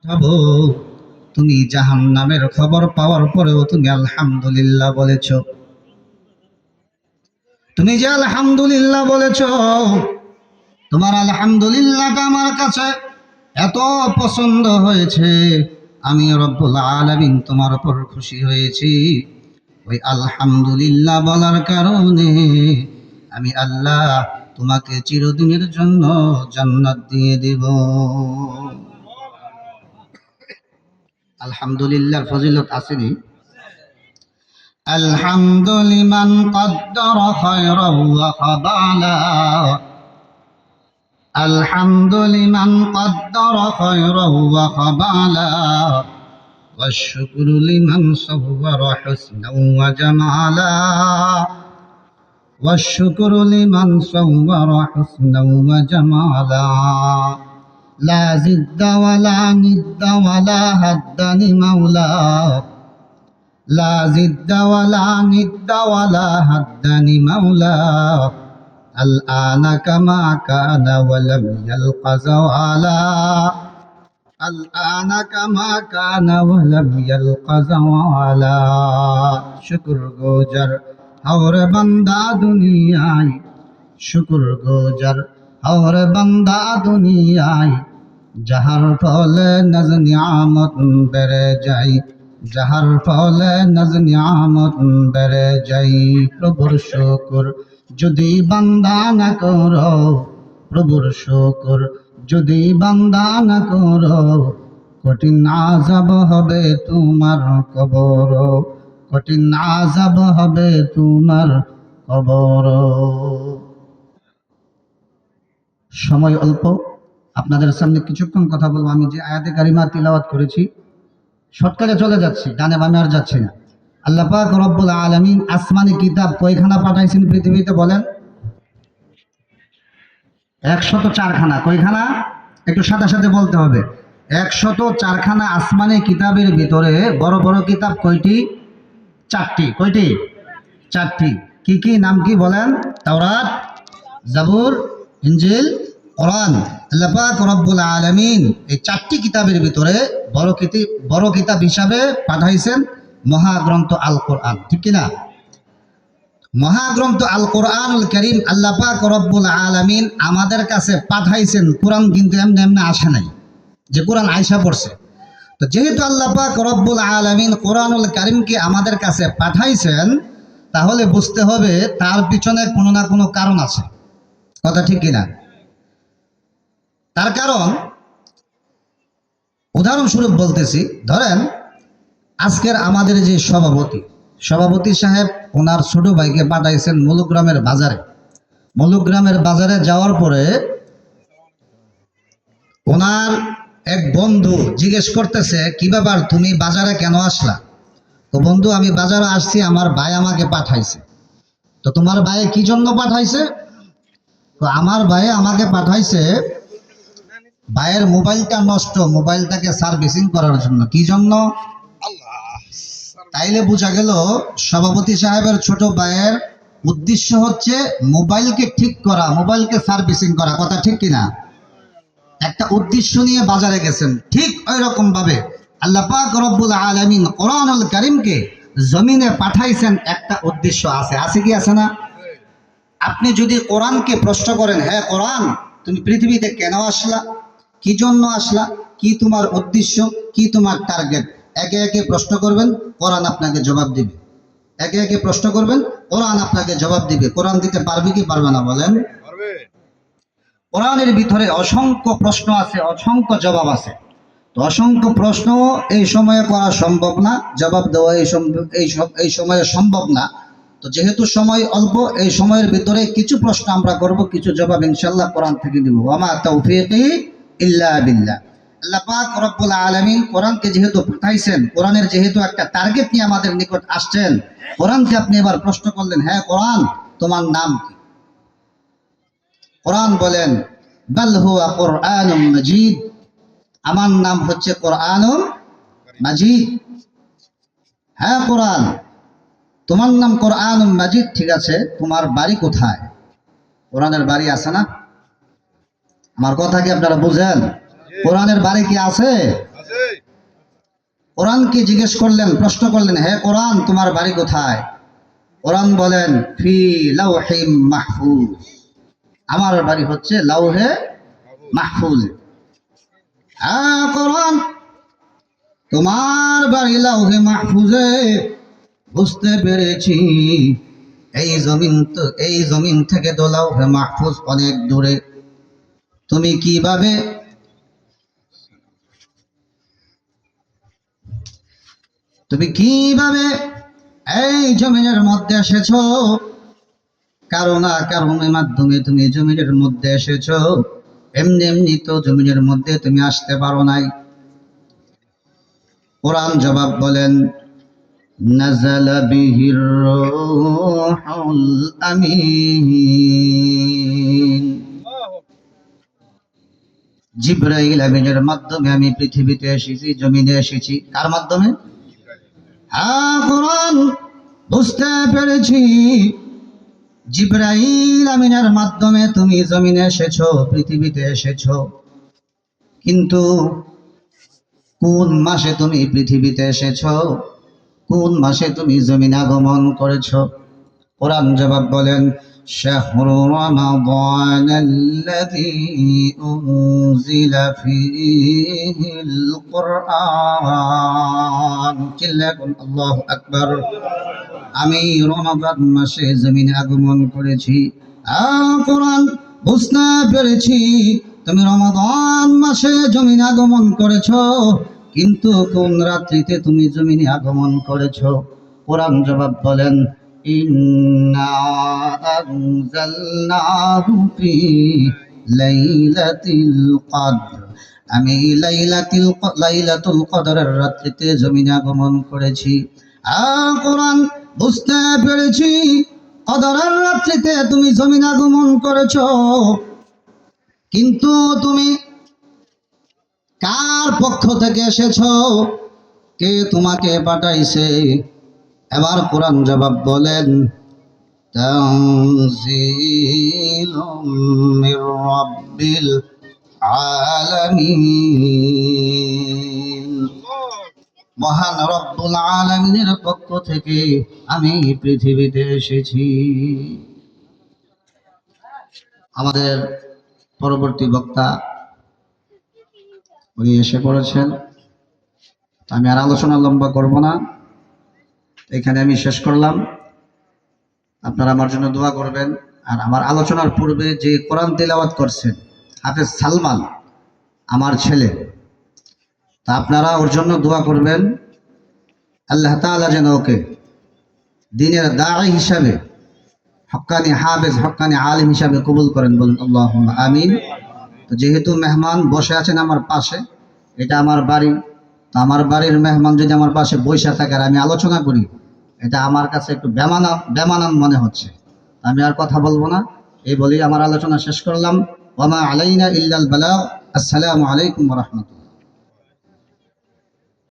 ভাবো, তুমি জাহান্নামের খবর পাওয়ার পরেও তুমি আলহামদুলিল্লাহ বলেছ। তুমি যে আলহামদুলিল্লাহ বলেছ, তোমার আলহামদুলিল্লাহটা আমার কাছে এত পছন্দ হয়েছে, আমি রব্বুল আলামিন তোমার উপর খুশি হয়েছি। ওই আলহামদুলিল্লাহ বলার কারণে আমি আল্লাহ তোমাকে চিরদিনের জন্য জান্নাত দিয়ে দেব। আলহামদুলিল্লাহর ফজিলত আসেনি? আলহামদুলিমান কদ্দার খায়রাও ওয়া খাবালা, আলহামদুলিমান কদ্দার খায়রাও ওয়া খাবালা, والشكر لمن صور حسنا وجمالا، والشكر لمن صور حسنا وجمالا، لا زد ولا ند ولا هد لمولى، لا زد ولا ند ولا هد لمولى، الآن كما كان ولم يلق زوالا، الآن كما كان ولم يلق زوالا। शुक्र गुजर और बंदा दुनियाई, शुक्र गुजर और बंदा दुनियाई, जहर फले नज नियामत बेरे जाई, जहर फले नज नियामत बेरे जाई। प्रभुर शुक्र যদি বান্দা না করো, প্রভুর শুকর যদি বান্দা না করো, কঠিন আযাব হবে তোমার কবর, কঠিন আযাব হবে তোমার কবর। সময় অল্প, আপনাদের সামনে কিছুক্ষণ কথা বলবো। আমি যে আয়াতে কারিমা তিলাওয়াত করেছি, শর্টকাটে চলে যাচ্ছি, ডানে বামে আর যাচ্ছি না। আল্লাহ পাক রব্বুল আলামিন আসমানি কিতাব কয়খানা পাঠাইছেন পৃথিবীতে বলেন? 104খানা। কয়খানা? একটু সাথে সাথে বলতে হবে। 104খানা আসমানি কিতাবের ভিতরে বড় বড় কিতাব কয়টি? 4টি। কয়টি? 4টি। কি কি নাম কি বলেন? তাওরাত, জাবুর, ইনজিল, কোরআন। আল্লাহ পাক রব্বুল আলামিন এই 4টি কিতাবের ভিতরে বড় কিতাব হিসাবে পাঠাইছেন মহাগ্রন্থ আল কোরআন, ঠিক কিনা? মহাগ্রন্থ আল কোরআনুল কারীম আল্লাহ পাক রব্বুল আলামিন আমাদের কাছে পাঠাইছেন। কোরআন কিন্তু এমনি এমনি আসে নাই যে কোরআন আয়সা পড়ছে। তো যেহেতু আল্লাহ পাক রব্বুল আলামিন কোরআনুল কারীমকে আমাদের কাছে পাঠাইছেন, তাহলে বুঝতে হবে তার পিছনে কোনো না কোনো কারণ আছে। কথা ঠিক কিনা? তার কারণ উদাহরণস্বরূপ বলতেছি, ধরেন আজকের আমাদের যে সভাপতি সাহেব ওনার ছোট ভাইকে পাঠাইছেন মৌলগ্রামের বাজারে। মৌলগ্রামের বাজারে যাওয়ার পরে ওনার এক বন্ধু জিজ্ঞেস করতেছে, কি ব্যাপার তুমি বাজারে কেন আসলা? তো বন্ধু, আমি বাজারে আসছি, আমার ভাই আমাকে পাঠাইছে। তো তোমার ভাই কি জন্য পাঠাইছে? তো আমার ভাই আমাকে পাঠাইছে ভাইয়ের মোবাইলটা নষ্ট, মোবাইলটাকে সার্ভিসিং করার জন্য। কি জন্য? তাইলে বোঝা গেল সভাপতি সাহেবের ছোট ভাইয়ের উদ্দেশ্য হচ্ছে মোবাইলকে ঠিক করা, মোবাইলকে সার্ভিসিং করা। কথা ঠিক কিনা? একটা উদ্দেশ্য নিয়ে বাজারে গেছেন। ঠিক ওই রকম ভাবে আল্লাহ পাক রব্বুল আলামিন কোরআনুল কারীমকে জমিনে পাঠাইছেন, একটা উদ্দেশ্য আছে। আছে কি আছে না? আপনি যদি কোরআনকে প্রশ্ন করেন, হ্যাঁ কোরআন, তুমি পৃথিবীতে কেন আসলা, কি জন্য আসলা, কি তোমার উদ্দেশ্য, কি তোমার টার্গেট, একে একে প্রশ্ন করবেন, কোরআন আপনাকে জবাব দিবে। একে একে প্রশ্ন করবেন, কোরআন আপনাকে জবাব দিবে। কোরআন দিতে পারবে কি পারবে না বলেন? কোরআনের ভিতরে অসংখ্য প্রশ্ন আছে, অসংখ্য জবাব আছে। তো অসংখ্য প্রশ্ন এই সময়ে করা সম্ভব না, জবাব দেওয়া এই সময়ে সম্ভব না। তো যেহেতু সময় অল্প, এই সময়ের ভিতরে কিছু প্রশ্ন আমরা করব, কিছু জবাব ইনশাআল্লাহ কোরআন থেকে দিব। ওয়ামা তাওফীকি ইল্লা বিল্লাহ। আল্লাহ পাক রব্বুল আলামিন কোরআনকে যেহেতু পাঠাইছেন, কোরআনের যেহেতু একটা টার্গেট নিয়ে আমাদের নিকট আসছেন, কোরআনকে আপনি এবার প্রশ্ন করলেন, হ্যাঁ কোরআন, তোমার নাম কি? কোরআন বলেন, বাল হুয়া কুরআনুম মাজিদ, আমার নাম হচ্ছে কোরআনুল মাজিদ। হ্যাঁ কোরআন, তোমার নাম কোরআনুল মাজিদ, ঠিক আছে, তোমার বাড়ি কোথায়? কোরআনের বাড়ি আছে না? আমার কথা কি আপনারা বুঝেন? কোরআনের বাড়ি কি আছে? কোরআনকে জিজ্ঞেস করলেন, প্রশ্ন করলেন, হে কোরআন তোমার বাড়ি কোথায়? কোরআন বলেন ফি লাওহিম মাহফুজ, আমার বাড়ি হচ্ছে লাউহে মাহফুজ। হ্যাঁ কোরআন তোমার বাড়ি লাউহে মাহফুজে, বুঝতে পেরেছি। এই জমিন থেকে তো লাউহে মাহফুজ অনেক দূরে। তুমি কিভাবে এই জমিনের মধ্যে এসেছো? কারো না কারণের মাধ্যমে তুমি জমিনের মধ্যে এসেছো, এমনি এমনি তো জমিনের মধ্যে তুমি আসতে পারো নাই। কোরআন জবাব বলেন নাযালা বিহির রূহুল আমিন, জিবরাইল আমিনের মাধ্যমে আমি পৃথিবীতে এসেছি, জমিনে এসেছি। কার মাধ্যমে? হ্যাঁ কোরআন বুঝতে পেরেছি, জিবরাইল আমিনের মাধ্যমে তুমি জমিনে এসেছো, পৃথিবীতে এসেছো। কিন্তু কোন মাসে তুমি পৃথিবীতে এসেছো? কোন মাসে তুমি জমিনে আগমন করেছো? কোরআন জবাব বলেন শাহরু রমাদানাল্লাযী উনজিলা ফীহিল কুরআন। চিল্লাকুন আল্লাহু আকবার। আমি রমাদান মাসে জমিনে আগমন করেছি। কোরআন বুঝতে পেরেছি, তুমি রমাদান মাসে জমিনে আগমন করেছো, কিন্তু কোন রাত্রিতে তুমি জমিনে আগমন করেছো? কোরআন জবাব বলেন ইন্না আনজালনাহু ফি লাইলাতিল কদর, আমি লাইলাতুল কদরের রাত্রিতে জমিনে আগমন করেছি। কোরআন বুঝতে পেরেছি, কদরের রাত্রিতে তুমি জমিনে আগমন করেছো, কিন্তু তুমি কার পক্ষ থেকে এসেছো? কে তোমাকে পাঠাইছে? এবার কোরআন জবাব বলেন তানজিলুম মির রাব্বিল আলামিন, মহান রব্বুল আলামিনের পক্ষ থেকে আমি পৃথিবীতে এসেছি। আমাদের পরবর্তী বক্তা উনি এসে পড়েছেন, আমি আর আলোচনা লম্বা করব না, এখানে আমি শেষ করলাম। আপনারা আমার জন্য দোয়া করবেন। আর আমার আলোচনার পূর্বে যে কোরআন তেলাওয়াত করছেন হাফেজ সালমান, আমার ছেলে, তা আপনারা ওর জন্য দোয়া করবেন, আল্লাহ তাআলা যেন ওকে দ্বীনের দাঈ হিসাবে, হক্কানি হাফেজ, হক্কানি আলিম হিসাবে কবুল করেন, বলুন আল্লাহুম্মা আমিন। তো যেহেতু মেহমান বসে আছেন আমার পাশে, এটা আমার বাড়ি, তো আমার বাড়ির মেহমান যদি আমার পাশে বসে থাকে আর আমি আলোচনা করি, এটা আমার কাছে একটু বেমানান মনে হচ্ছে। আমি আর কথা বলবো না, এই বলেই আমার আলোচনা শেষ করলাম। ওয়া মা আলাইনা ইল্লাল বালাগ। আসসালামু আলাইকুম ওয়া রাহমাতুল্লাহ।